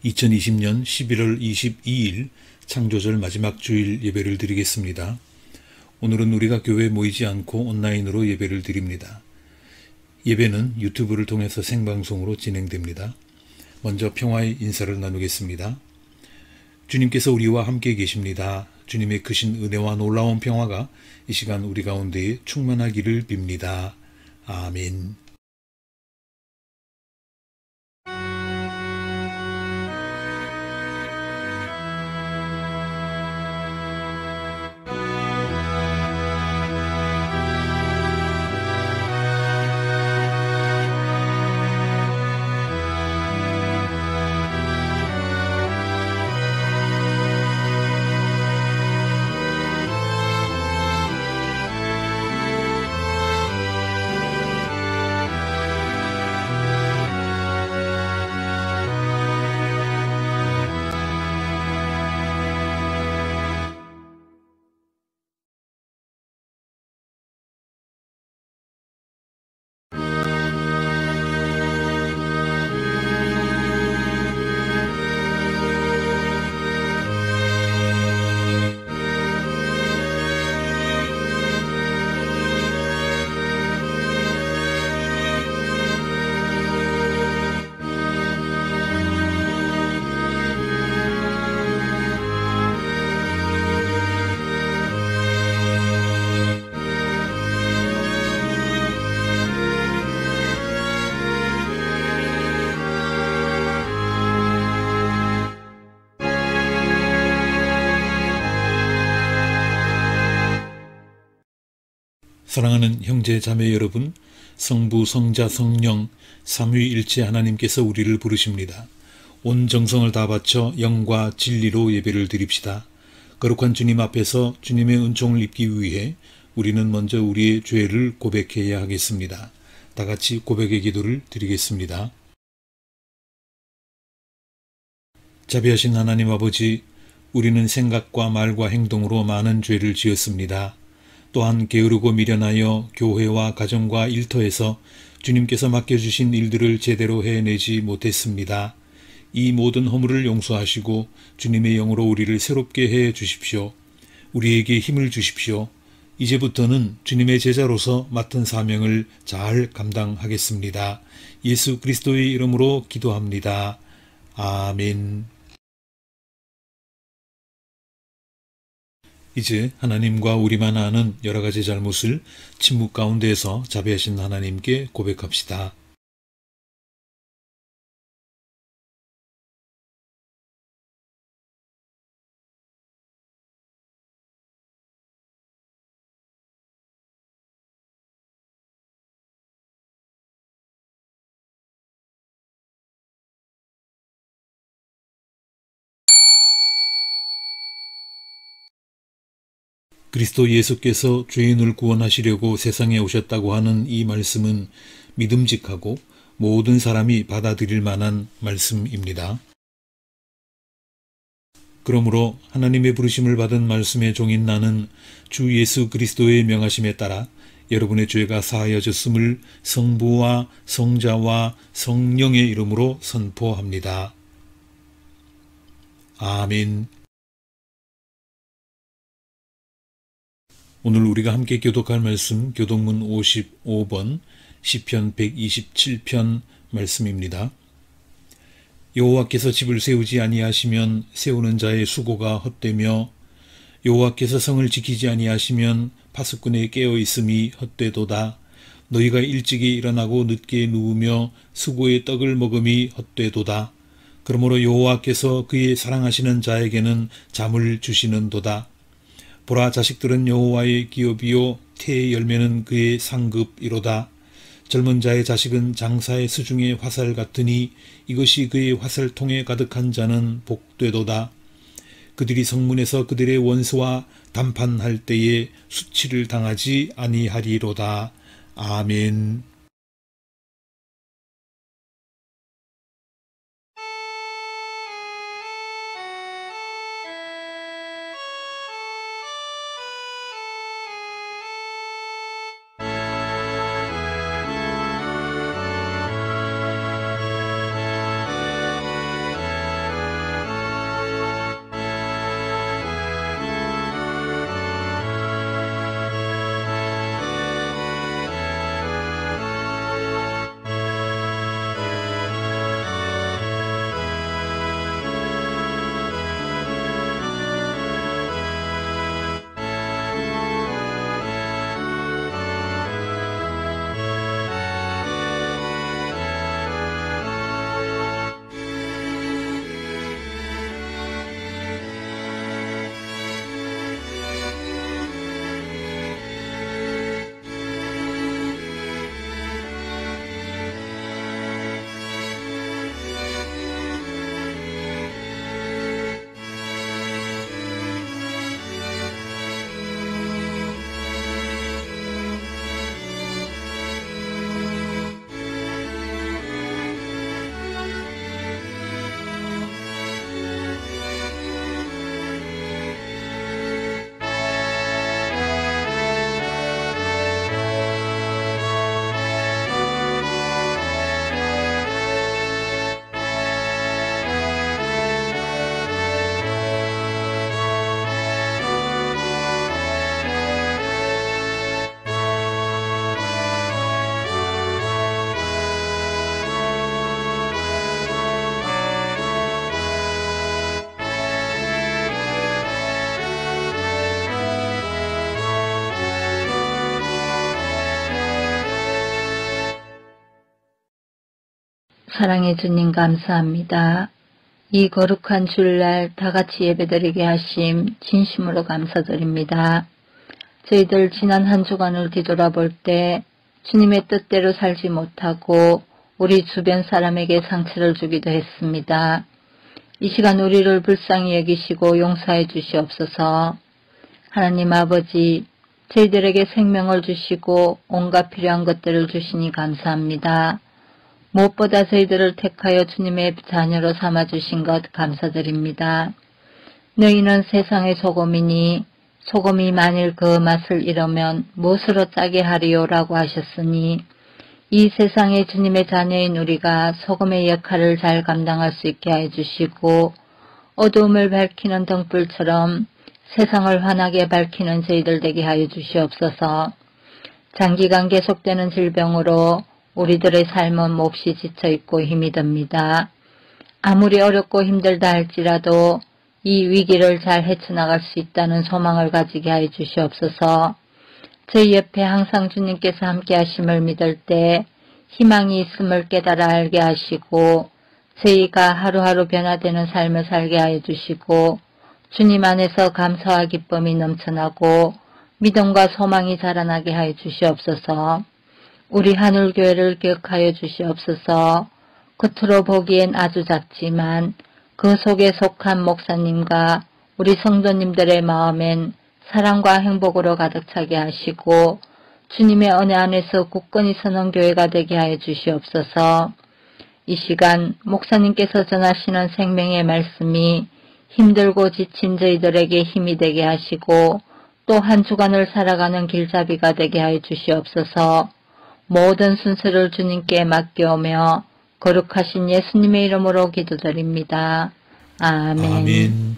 2020년 11월 22일 창조절 마지막 주일 예배를 드리겠습니다. 오늘은 우리가 교회에 모이지 않고 온라인으로 예배를 드립니다. 예배는 유튜브를 통해서 생방송으로 진행됩니다. 먼저 평화의 인사를 나누겠습니다. 주님께서 우리와 함께 계십니다. 주님의 크신 은혜와 놀라운 평화가 이 시간 우리 가운데에 충만하기를 빕니다. 아멘. 사랑하는 형제 자매 여러분, 성부, 성자, 성령, 삼위일체 하나님께서 우리를 부르십니다. 온 정성을 다 바쳐 영과 진리로 예배를 드립시다. 거룩한 주님 앞에서 주님의 은총을 입기 위해 우리는 먼저 우리의 죄를 고백해야 하겠습니다. 다 같이 고백의 기도를 드리겠습니다. 자비하신 하나님 아버지, 우리는 생각과 말과 행동으로 많은 죄를 지었습니다. 또한 게으르고 미련하여 교회와 가정과 일터에서 주님께서 맡겨주신 일들을 제대로 해내지 못했습니다. 이 모든 허물을 용서하시고 주님의 영으로 우리를 새롭게 해 주십시오. 우리에게 힘을 주십시오. 이제부터는 주님의 제자로서 맡은 사명을 잘 감당하겠습니다. 예수 그리스도의 이름으로 기도합니다. 아멘. 이제 하나님과 우리만 아는 여러 가지 잘못을 침묵 가운데에서 자비하신 하나님께 고백합시다. 그리스도 예수께서 죄인을 구원하시려고 세상에 오셨다고 하는 이 말씀은 믿음직하고 모든 사람이 받아들일 만한 말씀입니다. 그러므로 하나님의 부르심을 받은 말씀의 종인 나는 주 예수 그리스도의 명하심에 따라 여러분의 죄가 사하여졌음을 성부와 성자와 성령의 이름으로 선포합니다. 아멘. 오늘 우리가 함께 교독할 말씀 교독문 55번 시편 127편 말씀입니다. 여호와께서 집을 세우지 아니하시면 세우는 자의 수고가 헛되며 여호와께서 성을 지키지 아니하시면 파수꾼의 깨어 있음이 헛되도다. 너희가 일찍이 일어나고 늦게 누우며 수고의 떡을 먹음이 헛되도다. 그러므로 여호와께서 그의 사랑하시는 자에게는 잠을 주시는도다. 보라, 자식들은 여호와의 기업이요 태의 열매는 그의 상급이로다. 젊은 자의 자식은 장사의 수중의 화살 같으니 이것이 그의 화살통에 가득한 자는 복되도다. 그들이 성문에서 그들의 원수와 담판할 때에 수치를 당하지 아니하리로다. 아멘. 사랑의 주님 감사합니다. 이 거룩한 주일날 다같이 예배드리게 하심 진심으로 감사드립니다. 저희들 지난 한 주간을 뒤돌아볼 때 주님의 뜻대로 살지 못하고 우리 주변 사람에게 상처를 주기도 했습니다. 이 시간 우리를 불쌍히 여기시고 용서해 주시옵소서. 하나님 아버지, 저희들에게 생명을 주시고 온갖 필요한 것들을 주시니 감사합니다. 무엇보다 저희들을 택하여 주님의 자녀로 삼아주신 것 감사드립니다. 너희는 세상의 소금이니 소금이 만일 그 맛을 잃으면 무엇으로 짜게 하리요 라고 하셨으니 이 세상의 주님의 자녀인 우리가 소금의 역할을 잘 감당할 수 있게 해주시고 어두움을 밝히는 등불처럼 세상을 환하게 밝히는 저희들 되게 하여 주시옵소서. 장기간 계속되는 질병으로 우리들의 삶은 몹시 지쳐있고 힘이 듭니다. 아무리 어렵고 힘들다 할지라도 이 위기를 잘 헤쳐나갈 수 있다는 소망을 가지게 하여 주시옵소서. 저희 옆에 항상 주님께서 함께 하심을 믿을 때 희망이 있음을 깨달아 알게 하시고 저희가 하루하루 변화되는 삶을 살게 하여 주시고 주님 안에서 감사와 기쁨이 넘쳐나고 믿음과 소망이 자라나게 하여 주시옵소서. 우리 하늘교회를 기억하여 주시옵소서. 겉으로 보기엔 아주 작지만 그 속에 속한 목사님과 우리 성도님들의 마음엔 사랑과 행복으로 가득 차게 하시고 주님의 은혜 안에서 굳건히 서는 교회가 되게 하여 주시옵소서. 이 시간 목사님께서 전하시는 생명의 말씀이 힘들고 지친 저희들에게 힘이 되게 하시고 또 한 주간을 살아가는 길잡이가 되게 하여 주시옵소서. 모든 순서를 주님께 맡겨오며 거룩하신 예수님의 이름으로 기도드립니다. 아멘. 아멘.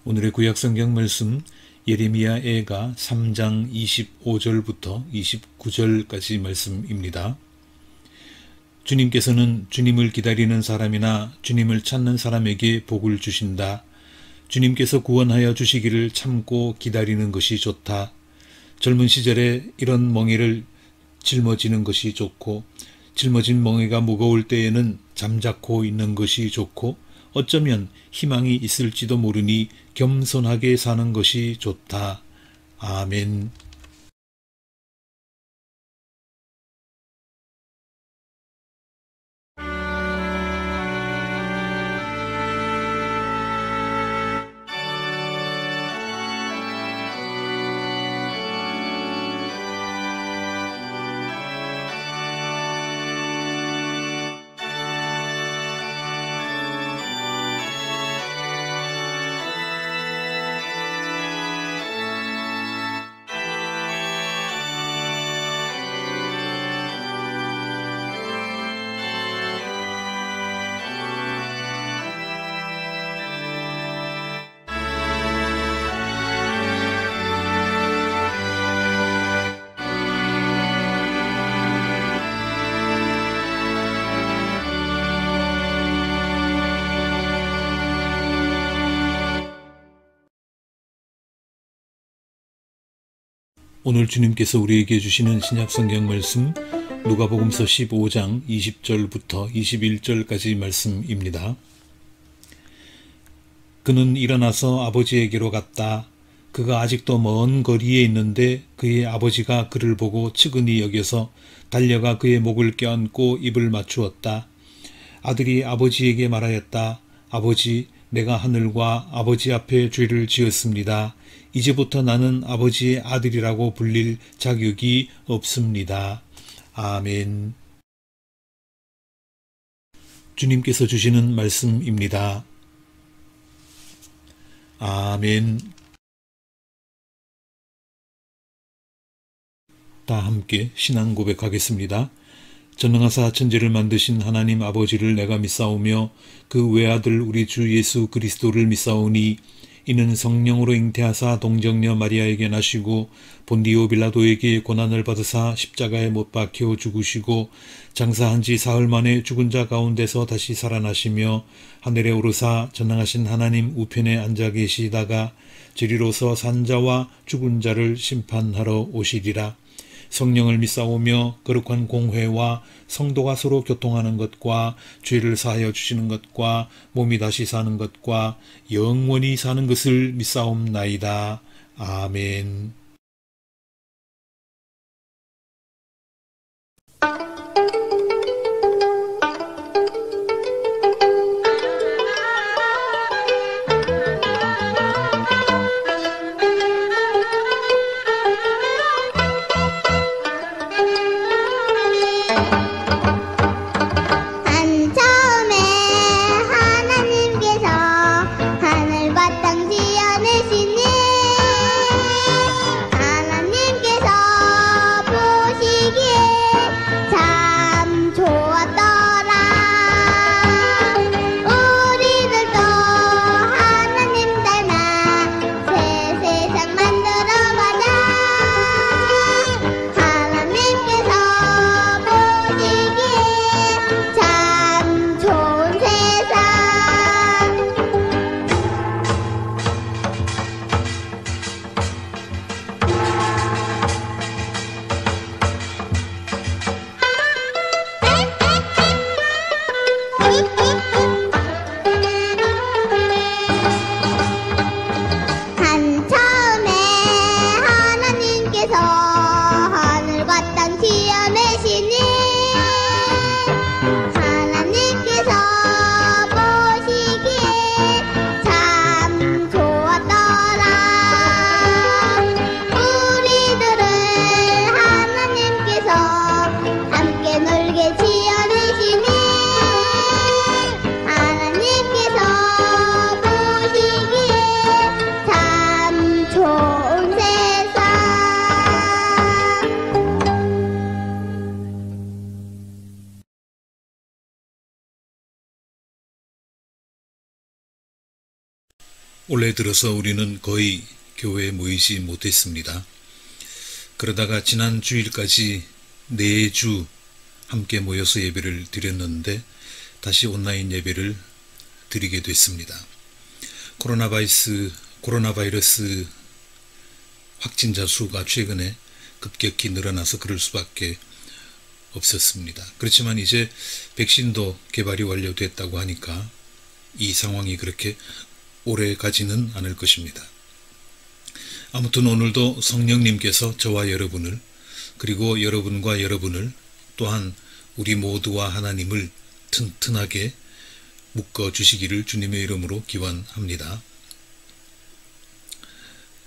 오늘의 구약성경 말씀 예레미야 애가 3장 25절부터 29절까지 말씀입니다. 주님께서는 주님을 기다리는 사람이나 주님을 찾는 사람에게 복을 주신다. 주님께서 구원하여 주시기를 참고 기다리는 것이 좋다. 젊은 시절에 이런 멍에를 짊어지는 것이 좋고 짊어진 멍에가 무거울 때에는 잠자코 있는 것이 좋고 어쩌면 희망이 있을지도 모르니 겸손하게 사는 것이 좋다. 아멘. 오늘 주님께서 우리에게 주시는 신약성경 말씀 누가복음서 15장 20절부터 21절까지 말씀입니다. 그는 일어나서 아버지에게로 갔다. 그가 아직도 먼 거리에 있는데 그의 아버지가 그를 보고 측은히 여겨서 달려가 그의 목을 껴안고 입을 맞추었다. 아들이 아버지에게 말하였다. 아버지, 내가 하늘과 아버지 앞에 죄를 지었습니다. 이제부터 나는 아버지의 아들이라고 불릴 자격이 없습니다. 아멘. 주님께서 주시는 말씀입니다. 아멘. 다 함께 신앙 고백하겠습니다. 전능하사 천지를 만드신 하나님 아버지를 내가 믿사오며 그 외아들 우리 주 예수 그리스도를 믿사오니 이는 성령으로 잉태하사 동정녀 마리아에게 나시고 본디오 빌라도에게 고난을 받으사 십자가에 못 박혀 죽으시고 장사한 지 사흘 만에 죽은 자 가운데서 다시 살아나시며 하늘에 오르사 전능하신 하나님 우편에 앉아 계시다가 저리로서 산자와 죽은 자를 심판하러 오시리라. 성령을 믿사오며 거룩한 공회와 성도가 서로 교통하는 것과 죄를 사하여 주시는 것과 몸이 다시 사는 것과 영원히 사는 것을 믿사옵나이다. 아멘. 올해 들어서 우리는 거의 교회에 모이지 못했습니다. 그러다가 지난 주일까지 4주 함께 모여서 예배를 드렸는데 다시 온라인 예배를 드리게 됐습니다. 코로나 바이러스 확진자 수가 최근에 급격히 늘어나서 그럴 수밖에 없었습니다. 그렇지만 이제 백신도 개발이 완료됐다고 하니까 이 상황이 그렇게 오래 가지는 않을 것입니다. 아무튼 오늘도 성령님께서 저와 여러분을 그리고 여러분과 여러분을 또한 우리 모두와 하나님을 튼튼하게 묶어주시기를 주님의 이름으로 기원합니다.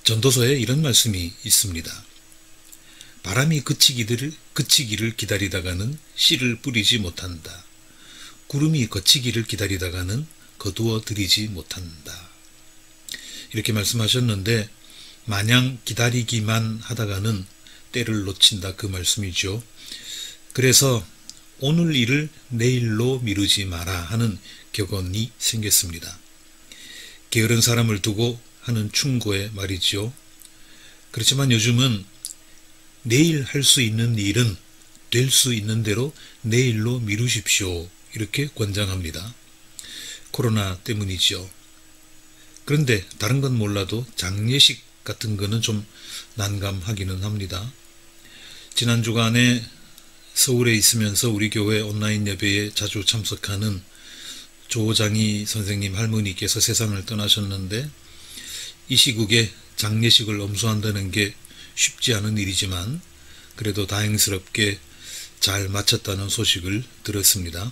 전도서에 이런 말씀이 있습니다. 바람이 그치기를 기다리다가는 씨를 뿌리지 못한다. 구름이 거치기를 기다리다가는 거두어 들이지 못한다. 이렇게 말씀하셨는데 마냥 기다리기만 하다가는 때를 놓친다 그 말씀이죠. 그래서 오늘 일을 내일로 미루지 마라 하는 격언이 생겼습니다. 게으른 사람을 두고 하는 충고의 말이죠. 그렇지만 요즘은 내일 할 수 있는 일은 될 수 있는 대로 내일로 미루십시오. 이렇게 권장합니다. 코로나 때문이죠. 그런데 다른 건 몰라도 장례식 같은 거는 좀 난감하기는 합니다. 지난 주간에 서울에 있으면서 우리 교회 온라인 예배에 자주 참석하는 조장희 선생님 할머니께서 세상을 떠나셨는데 이 시국에 장례식을 엄수한다는 게 쉽지 않은 일이지만 그래도 다행스럽게 잘 마쳤다는 소식을 들었습니다.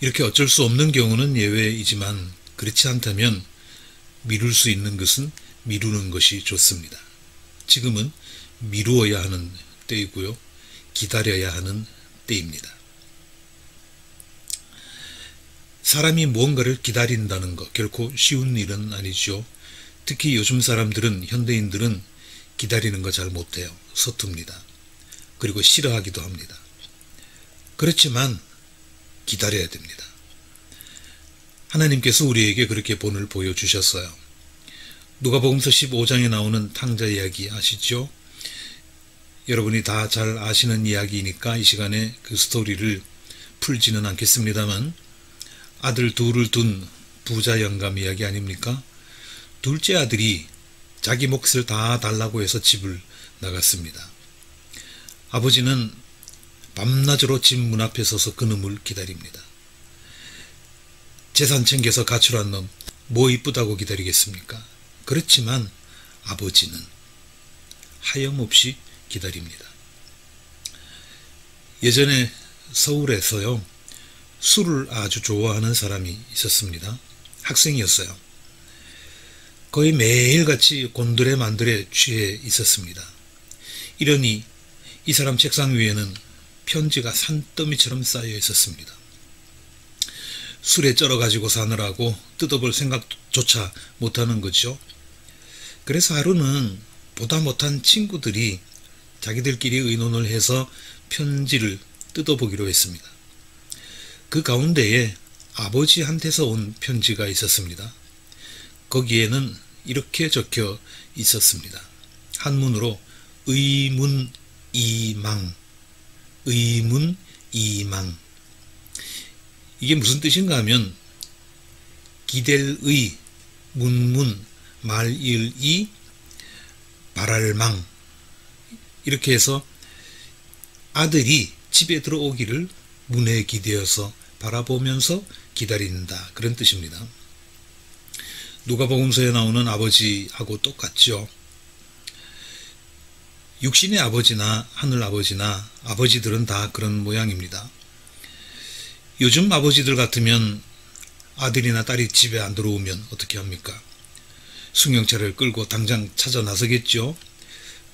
이렇게 어쩔 수 없는 경우는 예외이지만 그렇지 않다면 미룰 수 있는 것은 미루는 것이 좋습니다. 지금은 미루어야 하는 때이고요. 기다려야 하는 때입니다. 사람이 무언가를 기다린다는 것 결코 쉬운 일은 아니죠. 특히 요즘 사람들은 현대인들은 기다리는 거 잘 못해요. 서툽니다. 그리고 싫어하기도 합니다. 그렇지만 기다려야 됩니다. 하나님께서 우리에게 그렇게 본을 보여주셨어요. 누가복음서 15장에 나오는 탕자 이야기 아시죠? 여러분이 다 잘 아시는 이야기이니까 이 시간에 그 스토리를 풀지는 않겠습니다만, 아들 둘을 둔 부자 영감 이야기 아닙니까? 둘째 아들이 자기 몫을 다 달라고 해서 집을 나갔습니다. 아버지는 밤낮으로 집 문 앞에 서서 그놈을 기다립니다. 재산 챙겨서 가출한 놈 뭐 이쁘다고 기다리겠습니까? 그렇지만 아버지는 하염없이 기다립니다. 예전에 서울에서요, 술을 아주 좋아하는 사람이 있었습니다. 학생이었어요. 거의 매일같이 곤드레 만드레 취해 있었습니다. 이러니 이 사람 책상 위에는 편지가 산더미처럼 쌓여 있었습니다. 술에 쩔어가지고 사느라고 뜯어볼 생각조차 못하는 거죠. 그래서 하루는 보다 못한 친구들이 자기들끼리 의논을 해서 편지를 뜯어보기로 했습니다. 그 가운데에 아버지한테서 온 편지가 있었습니다. 거기에는 이렇게 적혀 있었습니다. 한문으로 의문이망, 의문이망. 이게 무슨 뜻인가 하면 기댈 의, 문문, 말일 이, 바랄망, 이렇게 해서 아들이 집에 들어오기를 문에 기대어서 바라보면서 기다린다, 그런 뜻입니다. 누가복음서에 나오는 아버지하고 똑같죠. 육신의 아버지나 하늘 아버지나 아버지들은 다 그런 모양입니다. 요즘 아버지들 같으면 아들이나 딸이 집에 안 들어오면 어떻게 합니까? 승용차를 끌고 당장 찾아 나서겠죠.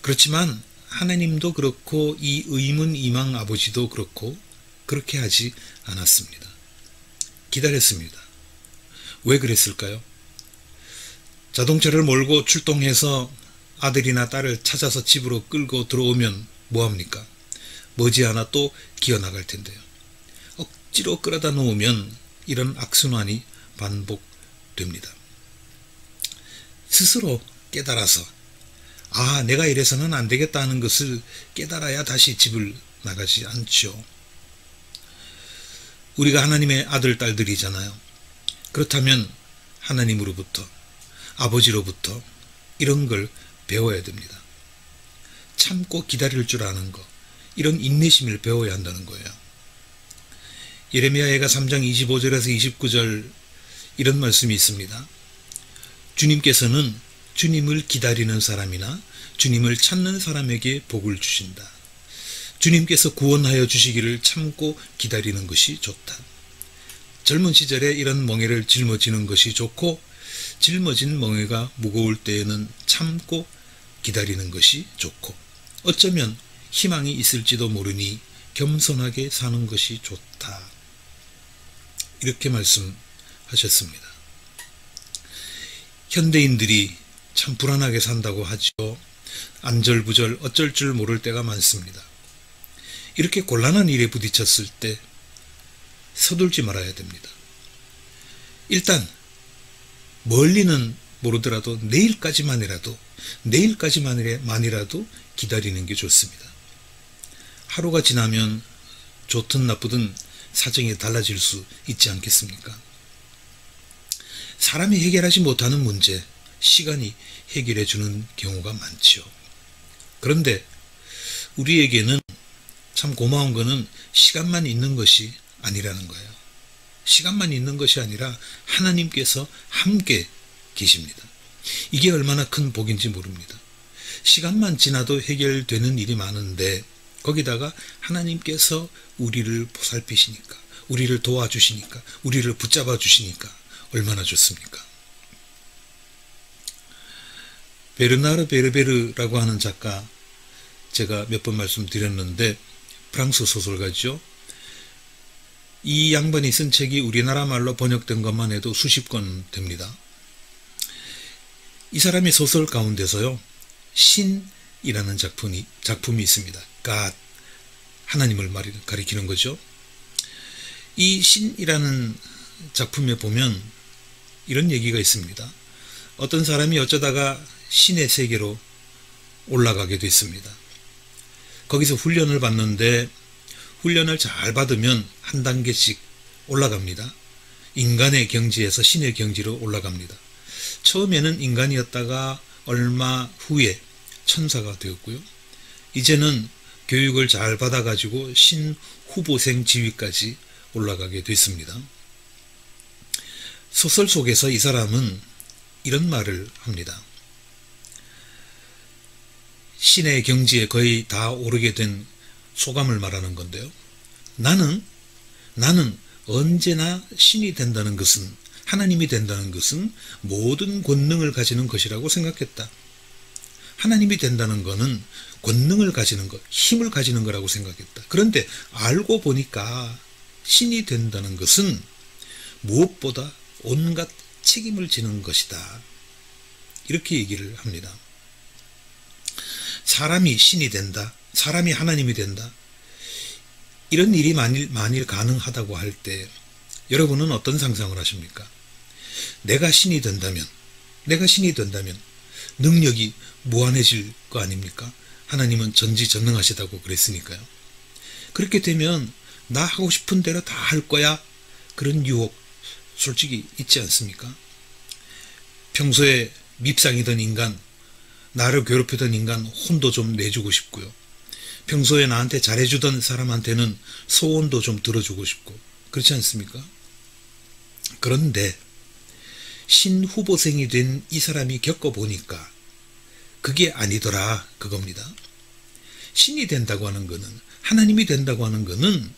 그렇지만 하나님도 그렇고 이 의문이망 아버지도 그렇고 그렇게 하지 않았습니다. 기다렸습니다. 왜 그랬을까요? 자동차를 몰고 출동해서 아들이나 딸을 찾아서 집으로 끌고 들어오면 뭐합니까? 머지않아 또 기어나갈 텐데요. 억지로 끌어다 놓으면 이런 악순환이 반복됩니다. 스스로 깨달아서 내가 이래서는 안 되겠다 하는 것을 깨달아야 다시 집을 나가지 않죠. 우리가 하나님의 아들, 딸들이잖아요. 그렇다면 하나님으로부터, 아버지로부터 이런 걸 배워야 됩니다. 참고 기다릴 줄 아는 것, 이런 인내심을 배워야 한다는 거예요. 예레미야가 3장 25절에서 29절 이런 말씀이 있습니다. 주님께서는 주님을 기다리는 사람이나 주님을 찾는 사람에게 복을 주신다. 주님께서 구원하여 주시기를 참고 기다리는 것이 좋다. 젊은 시절에 이런 멍에를 짊어지는 것이 좋고, 짊어진 멍에가 무거울 때에는 참고 기다리는 것이 좋고, 어쩌면 희망이 있을지도 모르니 겸손하게 사는 것이 좋다. 이렇게 말씀하셨습니다. 현대인들이 참 불안하게 산다고 하죠. 안절부절 어쩔 줄 모를 때가 많습니다. 이렇게 곤란한 일에 부딪혔을 때 서둘지 말아야 됩니다. 일단 멀리는 모르더라도 내일까지만이라도 기다리는 게 좋습니다. 하루가 지나면 좋든 나쁘든 사정이 달라질 수 있지 않겠습니까? 사람이 해결하지 못하는 문제, 시간이 해결해 주는 경우가 많지요. 그런데 우리에게는 참 고마운 것은 시간만 있는 것이 아니라는 거예요. 시간만 있는 것이 아니라 하나님께서 함께 계십니다. 이게 얼마나 큰 복인지 모릅니다. 시간만 지나도 해결되는 일이 많은데 거기다가 하나님께서 우리를 보살피시니까, 우리를 도와주시니까, 우리를 붙잡아 주시니까 얼마나 좋습니까? 베르나르 베르베르라고 하는 작가, 제가 몇 번 말씀드렸는데 프랑스 소설가죠. 이 양반이 쓴 책이 우리나라 말로 번역된 것만 해도 수십 권 됩니다. 이 사람의 소설 가운데서요, 신이라는 작품이 있습니다. God, 하나님을 가리키는 거죠. 이 신이라는 작품에 보면 이런 얘기가 있습니다. 어떤 사람이 어쩌다가 신의 세계로 올라가게 됐습니다. 거기서 훈련을 받는데 훈련을 잘 받으면 한 단계씩 올라갑니다. 인간의 경지에서 신의 경지로 올라갑니다. 처음에는 인간이었다가 얼마 후에 천사가 되었고요. 이제는 교육을 잘 받아가지고 신후보생 지위까지 올라가게 됐습니다. 소설 속에서 이 사람은 이런 말을 합니다. 신의 경지에 거의 다 오르게 된 소감을 말하는 건데요. 나는 언제나 신이 된다는 것은, 하나님이 된다는 것은 모든 권능을 가지는 것이라고 생각했다. 하나님이 된다는 것은 권능을 가지는 것, 힘을 가지는 거라고 생각했다. 그런데 알고 보니까 신이 된다는 것은 무엇보다 온갖 책임을 지는 것이다. 이렇게 얘기를 합니다. 사람이 신이 된다, 사람이 하나님이 된다, 이런 일이 만일 가능하다고 할 때 여러분은 어떤 상상을 하십니까? 내가 신이 된다면 능력이 무한해질 거 아닙니까? 하나님은 전지전능하시다고 그랬으니까요. 그렇게 되면 나 하고 싶은 대로 다 할 거야, 그런 유혹 솔직히 있지 않습니까? 평소에 밉상이던 인간, 나를 괴롭히던 인간 혼도 좀 내주고 싶고요. 평소에 나한테 잘해주던 사람한테는 소원도 좀 들어주고 싶고, 그렇지 않습니까? 그런데 신후보생이 된 이 사람이 겪어보니까 그게 아니더라, 그겁니다. 신이 된다고 하는 것은, 하나님이 된다고 하는 것은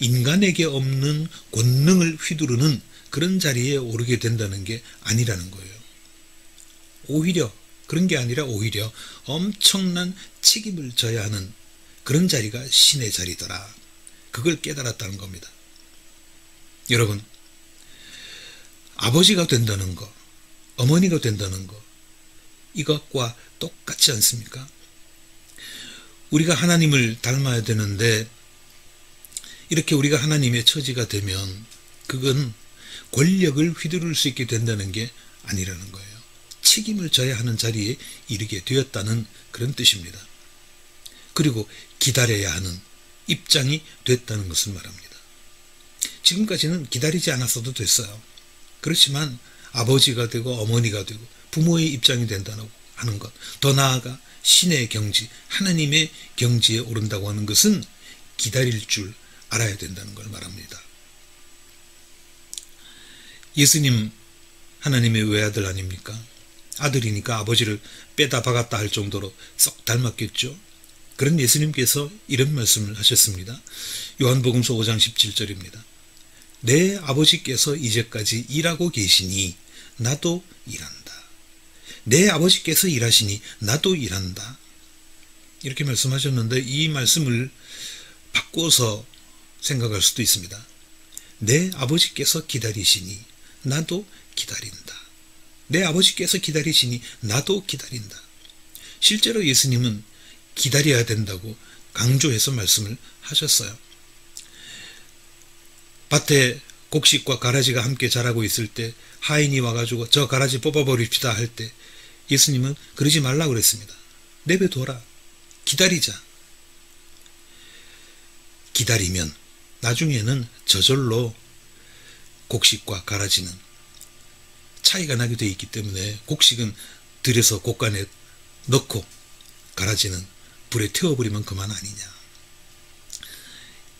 인간에게 없는 권능을 휘두르는 그런 자리에 오르게 된다는 게 아니라는 거예요. 오히려 그런 게 아니라 오히려 엄청난 책임을 져야 하는 그런 자리가 신의 자리더라. 그걸 깨달았다는 겁니다. 여러분, 아버지가 된다는 거, 어머니가 된다는 거, 이것과 똑같지 않습니까? 우리가 하나님을 닮아야 되는데 이렇게 우리가 하나님의 처지가 되면 그건 권력을 휘두를 수 있게 된다는 게 아니라는 거예요. 책임을 져야 하는 자리에 이르게 되었다는 그런 뜻입니다. 그리고 기다려야 하는 입장이 됐다는 것을 말합니다. 지금까지는 기다리지 않았어도 됐어요. 그렇지만 아버지가 되고 어머니가 되고 부모의 입장이 된다고 하는 것, 더 나아가 신의 경지, 하나님의 경지에 오른다고 하는 것은 기다릴 줄 알아야 된다는 걸 말합니다. 예수님 하나님의 외아들 아닙니까? 아들이니까 아버지를 빼다 박았다 할 정도로 썩 닮았겠죠. 그런 예수님께서 이런 말씀을 하셨습니다. 요한복음서 5장 17절입니다. 내 아버지께서 이제까지 일하고 계시니 나도 일한다. 내 아버지께서 일하시니 나도 일한다. 이렇게 말씀하셨는데 이 말씀을 바꿔서 생각할 수도 있습니다. 내 아버지께서 기다리시니 나도 기다린다. 내 아버지께서 기다리시니 나도 기다린다. 실제로 예수님은 기다려야 된다고 강조해서 말씀을 하셨어요. 밭에 곡식과 가라지가 함께 자라고 있을 때 하인이 와가지고 저 가라지 뽑아버립시다 할 때 예수님은 그러지 말라고 그랬습니다. 내버려둬라. 기다리자. 기다리면 나중에는 저절로 곡식과 가라지는 차이가 나게 되어 있기 때문에 곡식은 들여서 곡간에 넣고 가라지는 불에 태워버리면 그만 아니냐.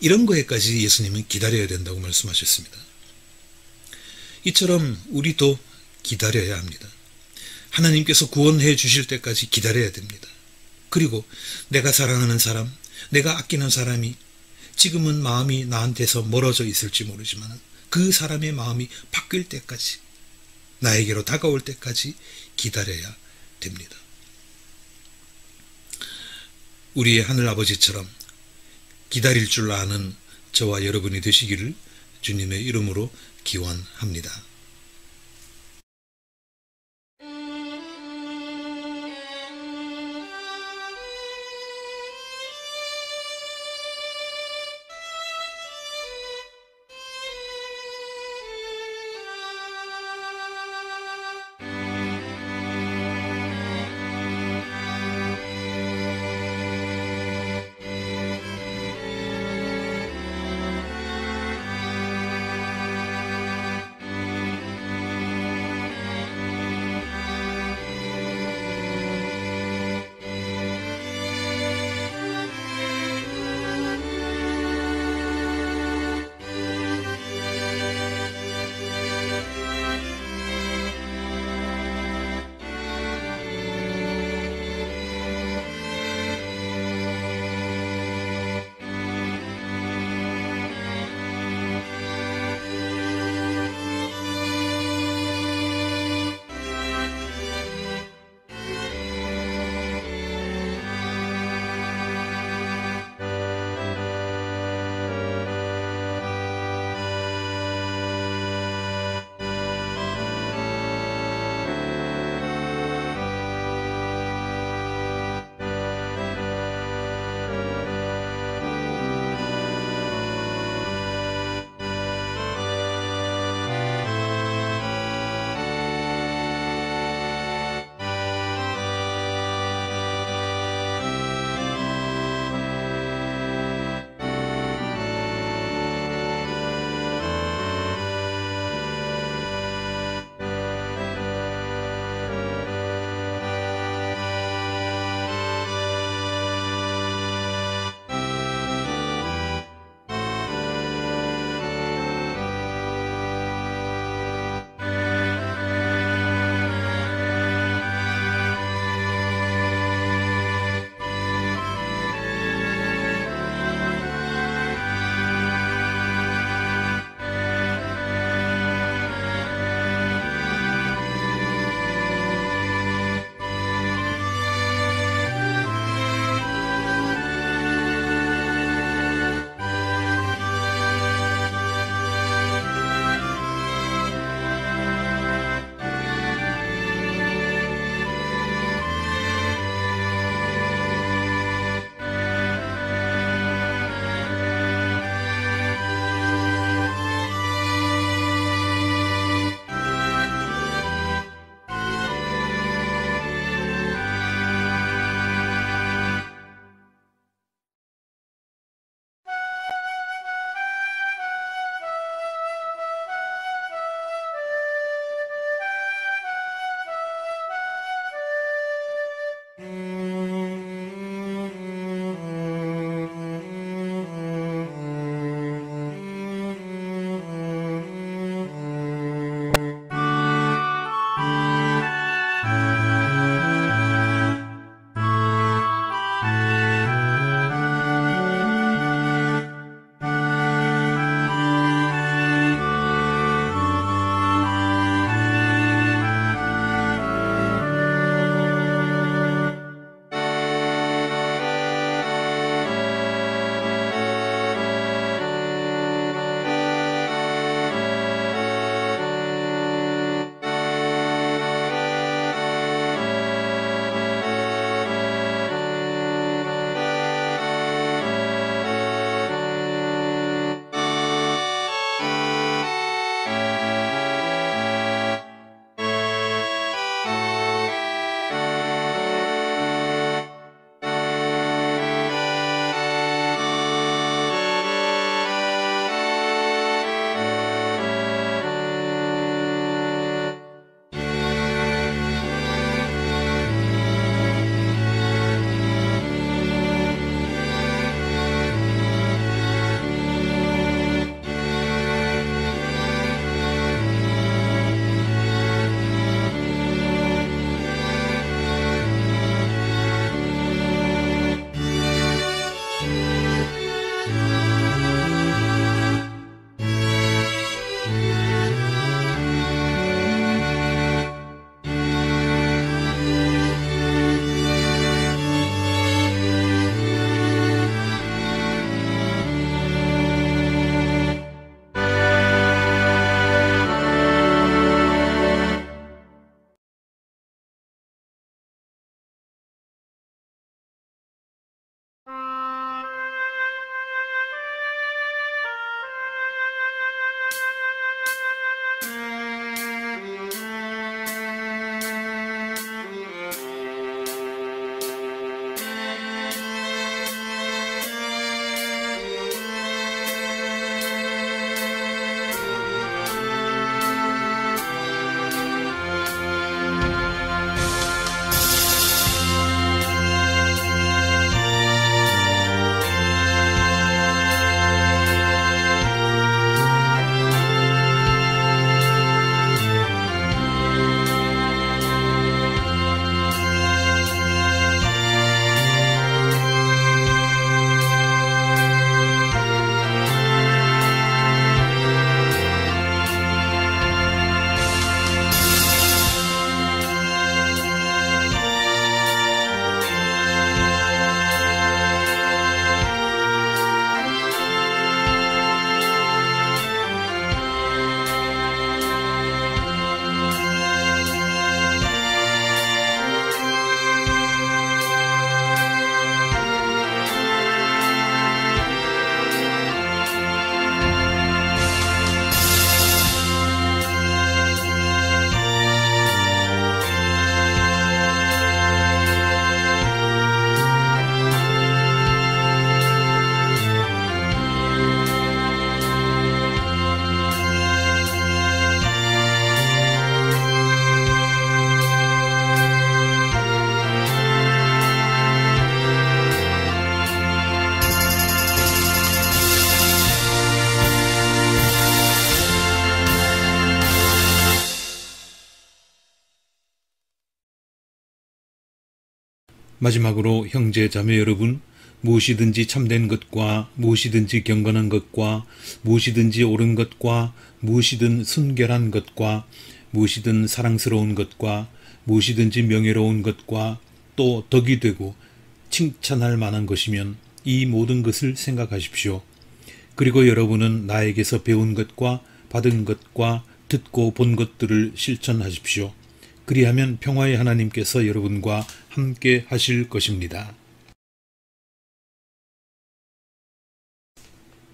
이런 거에까지 예수님은 기다려야 된다고 말씀하셨습니다. 이처럼 우리도 기다려야 합니다. 하나님께서 구원해 주실 때까지 기다려야 됩니다. 그리고 내가 사랑하는 사람, 내가 아끼는 사람이 지금은 마음이 나한테서 멀어져 있을지 모르지만 그 사람의 마음이 바뀔 때까지, 나에게로 다가올 때까지 기다려야 됩니다. 우리의 하늘아버지처럼 기다릴 줄 아는 저와 여러분이 되시기를 주님의 이름으로 기원합니다. 마지막으로 형제 자매 여러분, 무엇이든지 참된 것과 무엇이든지 경건한 것과 무엇이든지 옳은 것과 무엇이든 순결한 것과 무엇이든 사랑스러운 것과 무엇이든지 명예로운 것과 또 덕이 되고 칭찬할 만한 것이면 이 모든 것을 생각하십시오. 그리고 여러분은 나에게서 배운 것과 받은 것과 듣고 본 것들을 실천하십시오. 그리하면 평화의 하나님께서 여러분과 함께 하실 것입니다.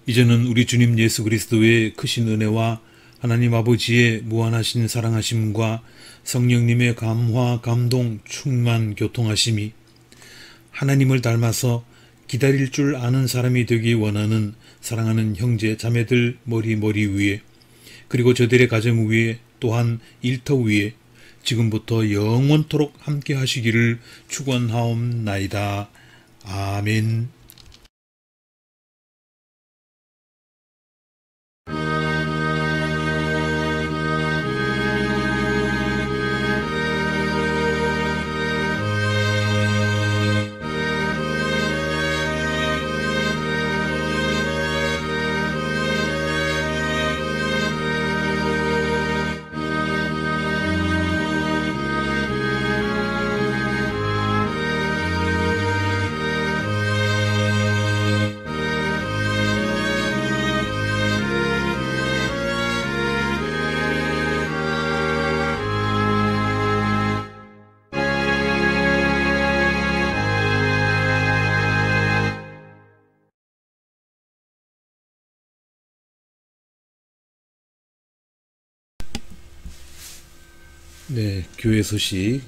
이제는 우리 주님 예수 그리스도의 크신 은혜와 하나님 아버지의 무한하신 사랑하심과 성령님의 감화, 감동, 충만, 교통하심이 하나님을 닮아서 기다릴 줄 아는 사람이 되기 원하는 사랑하는 형제 자매들 머리 위에, 그리고 저들의 가정 위에, 또한 일터 위에 지금부터 영원토록 함께 하시기를 축원하옵나이다. 아멘. 네, 교회 소식.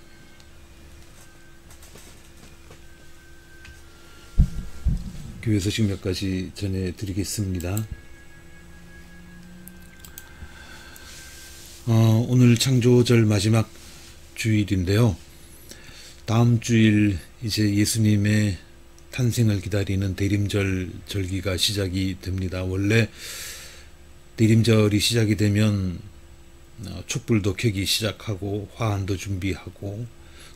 교회 소식 몇 가지 전해드리겠습니다. 오늘 창조절 마지막 주일인데요. 다음 주일 이제 예수님의 탄생을 기다리는 대림절 절기가 시작이 됩니다. 원래 대림절이 시작이 되면 촛불도 켜기 시작하고 화환도 준비하고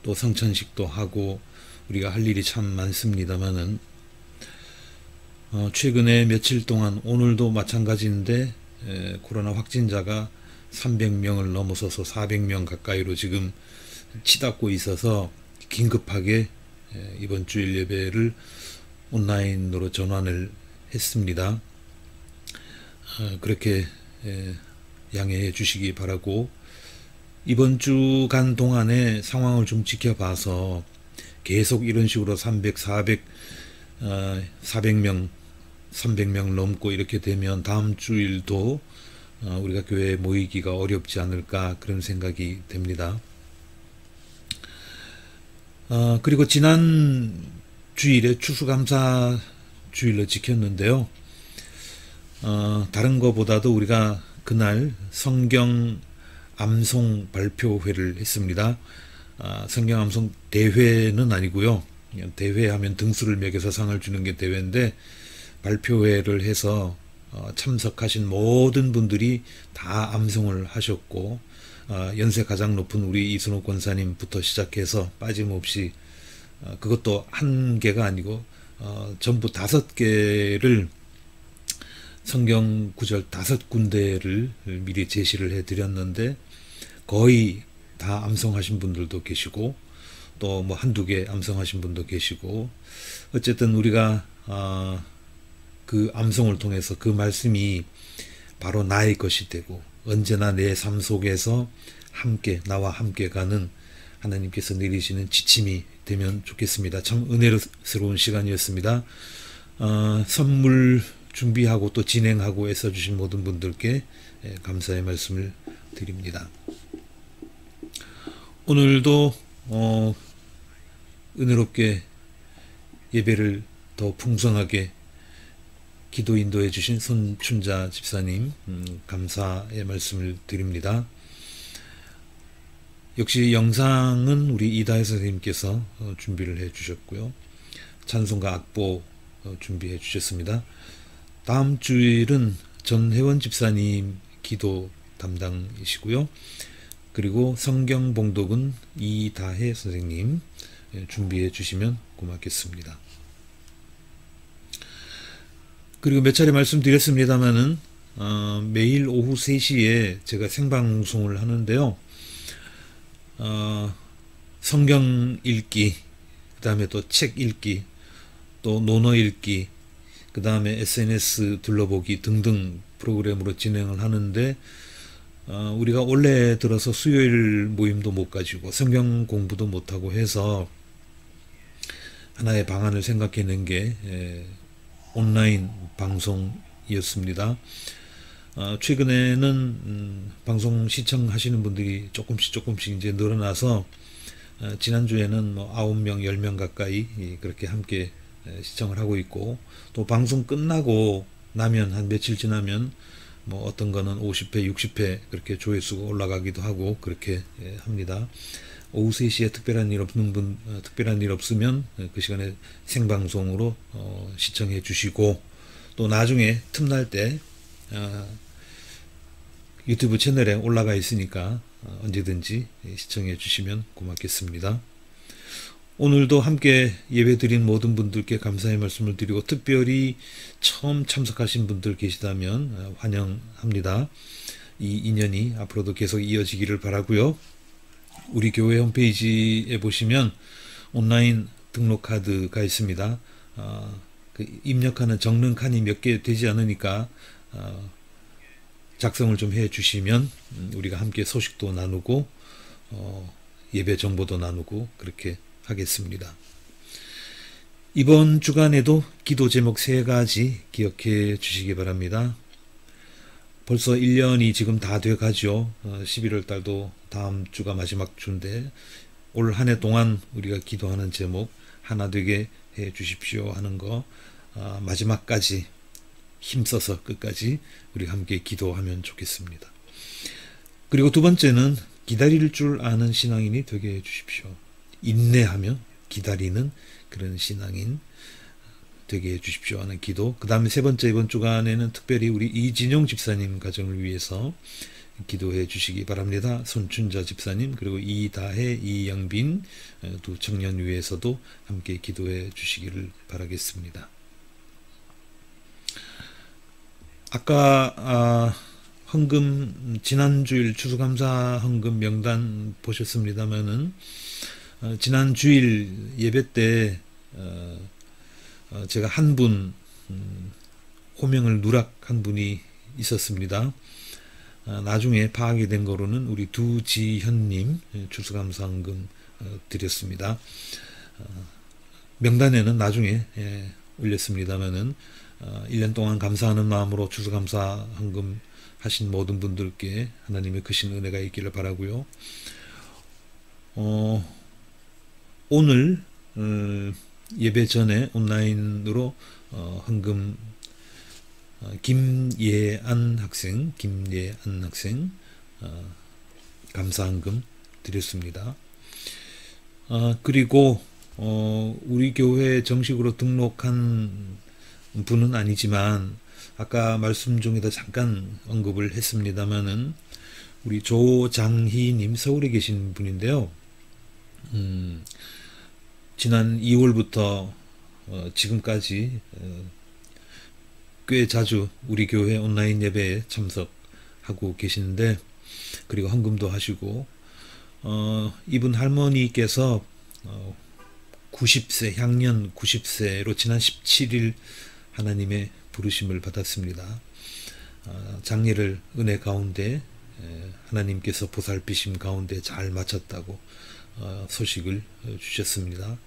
또 성찬식도 하고 우리가 할 일이 참 많습니다만은 최근에 며칠 동안, 오늘도 마찬가지인데 코로나 확진자가 300명을 넘어서서 400명 가까이로 지금 치닫고 있어서 긴급하게 이번 주일 예배를 온라인으로 전환을 했습니다. 그렇게 양해해 주시기 바라고, 이번 주간 동안의 상황을 좀 지켜봐서 계속 이런 식으로 400명, 300명 넘고 이렇게 되면 다음 주일도 우리가 교회에 모이기가 어렵지 않을까, 그런 생각이 됩니다. 그리고 지난 주일에 추수감사 주일로 지켰는데요. 다른 것보다도 우리가 그날 성경 암송 발표회를 했습니다. 성경 암송 대회는 아니고요. 대회하면 등수를 매겨서 상을 주는 게 대회인데, 발표회를 해서 참석하신 모든 분들이 다 암송을 하셨고, 연세 가장 높은 우리 이순옥 권사님부터 시작해서 빠짐없이, 그것도 한 개가 아니고 전부 5개를, 성경 구절 5군데를 미리 제시를 해드렸는데 거의 다 암송하신 분들도 계시고 또 뭐 한두 개 암송하신 분도 계시고, 어쨌든 우리가 그 암송을 통해서 그 말씀이 바로 나의 것이 되고 언제나 내 삶 속에서 함께, 나와 함께 가는 하나님께서 내리시는 지침이 되면 좋겠습니다. 참 은혜스러운 시간이었습니다. 선물 준비하고 또 진행하고 애써주신 모든 분들께 감사의 말씀을 드립니다. 오늘도 은혜롭게 예배를 더 풍성하게 기도 인도해 주신 손춘자 집사님, 감사의 말씀을 드립니다. 역시 영상은 우리 이다혜 선생님께서 준비를 해 주셨고요. 찬송가 악보 준비해 주셨습니다. 다음 주일은 전혜원 집사님 기도 담당이시고요. 그리고 성경 봉독은 이다혜 선생님, 준비해 주시면 고맙겠습니다. 그리고 몇 차례 말씀드렸습니다마는 매일 오후 3시에 제가 생방송을 하는데요. 성경 읽기, 그 다음에 또 책 읽기, 또 논어 읽기, 그 다음에 SNS 둘러보기 등등 프로그램으로 진행을 하는데, 우리가 올해 들어서 수요일 모임도 못 가지고 성경 공부도 못하고 해서 하나의 방안을 생각해낸 게 온라인 방송이었습니다. 최근에는 방송 시청하시는 분들이 조금씩 이제 늘어나서 지난주에는 뭐 9명, 10명 가까이 그렇게 함께 시청을 하고 있고, 또 방송 끝나고 나면 한 며칠 지나면 뭐 어떤 거는 50회, 60회 그렇게 조회수가 올라가기도 하고 그렇게 합니다. 오후 3시에 특별한 일 없으면 그 시간에 생방송으로 시청해 주시고, 또 나중에 틈날 때 유튜브 채널에 올라가 있으니까 언제든지 시청해 주시면 고맙겠습니다. 오늘도 함께 예배드린 모든 분들께 감사의 말씀을 드리고, 특별히 처음 참석하신 분들 계시다면 환영합니다. 이 인연이 앞으로도 계속 이어지기를 바라고요. 우리 교회 홈페이지에 보시면 온라인 등록 카드가 있습니다. 입력하는 적는 칸이 몇 개 되지 않으니까 작성을 좀 해 주시면 우리가 함께 소식도 나누고 예배 정보도 나누고 그렇게 하겠습니다. 이번 주간에도 기도 제목 3가지 기억해 주시기 바랍니다. 벌써 1년이 지금 다 돼 가죠. 11월 달도 다음 주가 마지막 주인데, 올 한 해 동안 우리가 기도하는 제목 하나 되게 해 주십시오 하는 거, 마지막까지 힘써서 끝까지 우리 함께 기도하면 좋겠습니다. 그리고 두 번째는 기다릴 줄 아는 신앙인이 되게 해 주십시오. 인내하며 기다리는 그런 신앙인 되게 해 주십시오 하는 기도. 그 다음에 세 번째, 이번 주간에는 특별히 우리 이진용 집사님 가정을 위해서 기도해 주시기 바랍니다. 손춘자 집사님, 그리고 이다혜, 이영빈 두 청년 위해서도 함께 기도해 주시기를 바라겠습니다. 아까 헌금, 지난주일 추수감사 헌금 명단 보셨습니다마는 지난 주일 예배 때 제가 한 분 호명을 누락한 분이 있었습니다. 나중에 파악이 된 거로는 우리 두지현님 추수감사헌금 드렸습니다. 명단에는 나중에 올렸습니다만은 1년 동안 감사하는 마음으로 추수감사헌금 하신 모든 분들께 하나님의 크신 은혜가 있기를 바라고요. 오늘 예배 전에 온라인으로 헌금 김예안 학생 감사헌금 드렸습니다. 그리고 우리 교회에 정식으로 등록한 분은 아니지만 아까 말씀 중에도 잠깐 언급을 했습니다마는 우리 조장희님, 서울에 계신 분인데요. 지난 2월부터 지금까지 꽤 자주 우리 교회 온라인 예배에 참석하고 계시는데, 그리고 헌금도 하시고, 이분 할머니께서 90세, 향년 90세로 지난 17일 하나님의 부르심을 받았습니다. 장례를 은혜 가운데 하나님께서 보살피심 가운데 잘 마쳤다고 소식을 주셨습니다.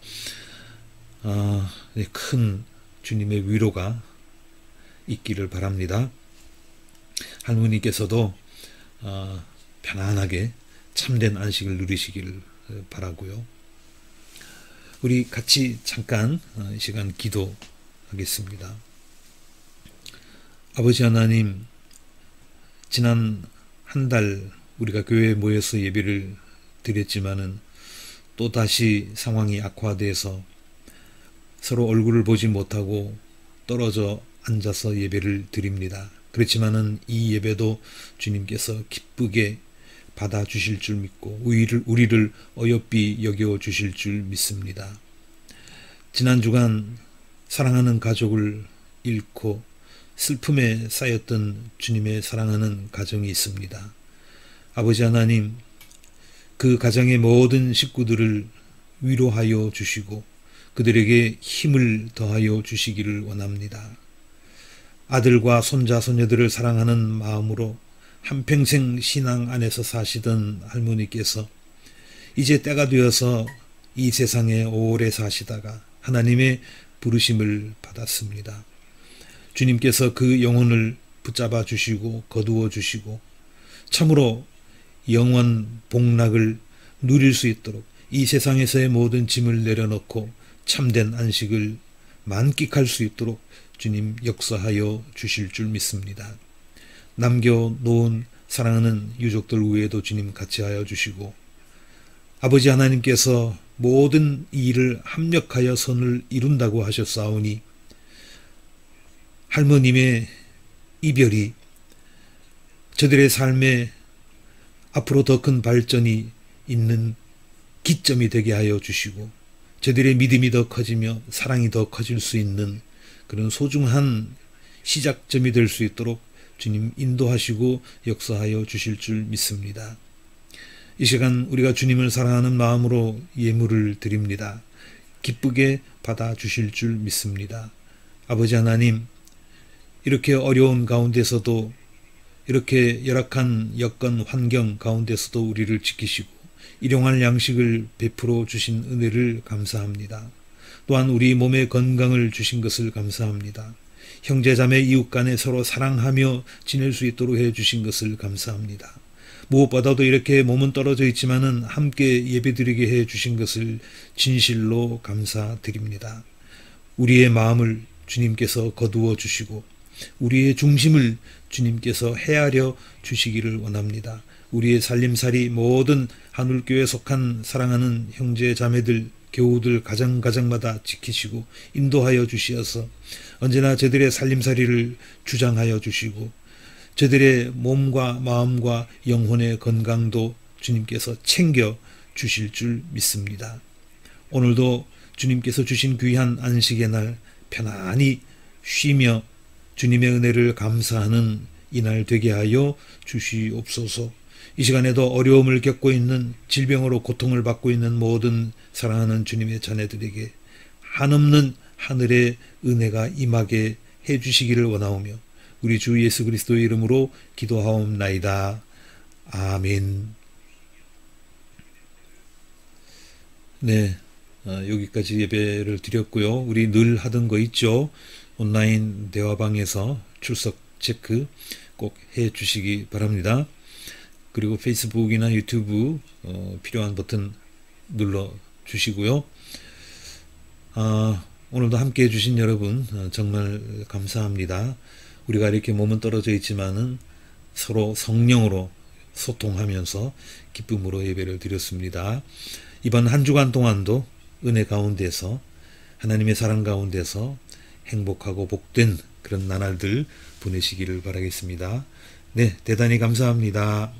큰 주님의 위로가 있기를 바랍니다. 할머니께서도 편안하게 참된 안식을 누리시기를 바라고요. 우리 같이 잠깐 이 시간 기도하겠습니다. 아버지 하나님, 지난 한 달 우리가 교회에 모여서 예배를 드렸지만은 또다시 상황이 악화돼서 서로 얼굴을 보지 못하고 떨어져 앉아서 예배를 드립니다. 그렇지만은 이 예배도 주님께서 기쁘게 받아주실 줄 믿고 우리를 어여삐 여겨주실 줄 믿습니다. 지난 주간 사랑하는 가족을 잃고 슬픔에 쌓였던 주님의 사랑하는 가정이 있습니다. 아버지 하나님, 그 가정의 모든 식구들을 위로하여 주시고 그들에게 힘을 더하여 주시기를 원합니다. 아들과 손자, 손녀들을 사랑하는 마음으로 한평생 신앙 안에서 사시던 할머니께서 이제 때가 되어서 이 세상에 오래 사시다가 하나님의 부르심을 받았습니다. 주님께서 그 영혼을 붙잡아 주시고 거두어 주시고 참으로 영원 복락을 누릴 수 있도록 이 세상에서의 모든 짐을 내려놓고 참된 안식을 만끽할 수 있도록 주님 역사하여 주실 줄 믿습니다. 남겨놓은 사랑하는 유족들 외에도 주님 같이 하여 주시고 아버지 하나님께서 모든 일을 합력하여 선을 이룬다고 하셨사오니 할머님의 이별이 저들의 삶에 앞으로 더 큰 발전이 있는 기점이 되게 하여 주시고 저들의 믿음이 더 커지며 사랑이 더 커질 수 있는 그런 소중한 시작점이 될 수 있도록 주님 인도하시고 역사하여 주실 줄 믿습니다. 이 시간 우리가 주님을 사랑하는 마음으로 예물을 드립니다. 기쁘게 받아주실 줄 믿습니다. 아버지 하나님, 이렇게 어려운 가운데서도 이렇게 열악한 여건 환경 가운데서도 우리를 지키시고 일용할 양식을 베풀어 주신 은혜를 감사합니다. 또한 우리 몸의 건강을 주신 것을 감사합니다. 형제자매 이웃 간에 서로 사랑하며 지낼 수 있도록 해주신 것을 감사합니다. 무엇보다도 이렇게 몸은 떨어져 있지만은 함께 예배드리게 해주신 것을 진실로 감사드립니다. 우리의 마음을 주님께서 거두어 주시고 우리의 중심을 주님께서 헤아려 주시기를 원합니다. 우리의 살림살이 모든 하늘교회에 속한 사랑하는 형제 자매들 교우들 가정마다 지키시고 인도하여 주시어서 언제나 저들의 살림살이를 주장하여 주시고 저들의 몸과 마음과 영혼의 건강도 주님께서 챙겨 주실 줄 믿습니다. 오늘도 주님께서 주신 귀한 안식의 날 편안히 쉬며 주님의 은혜를 감사하는 이날 되게 하여 주시옵소서. 이 시간에도 어려움을 겪고 있는 질병으로 고통을 받고 있는 모든 사랑하는 주님의 자녀들에게 한없는 하늘의 은혜가 임하게 해주시기를 원하오며 우리 주 예수 그리스도의 이름으로 기도하옵나이다. 아멘. 네, 여기까지 예배를 드렸고요. 우리 늘 하던 거 있죠. 온라인 대화방에서 출석 체크 꼭 해주시기 바랍니다. 그리고 페이스북이나 유튜브 필요한 버튼 눌러 주시고요. 오늘도 함께 해주신 여러분 정말 감사합니다. 우리가 이렇게 몸은 떨어져 있지만은 서로 성령으로 소통하면서 기쁨으로 예배를 드렸습니다. 이번 한 주간 동안도 은혜 가운데서 하나님의 사랑 가운데서 행복하고 복된 그런 나날들 보내시기를 바라겠습니다. 네, 대단히 감사합니다.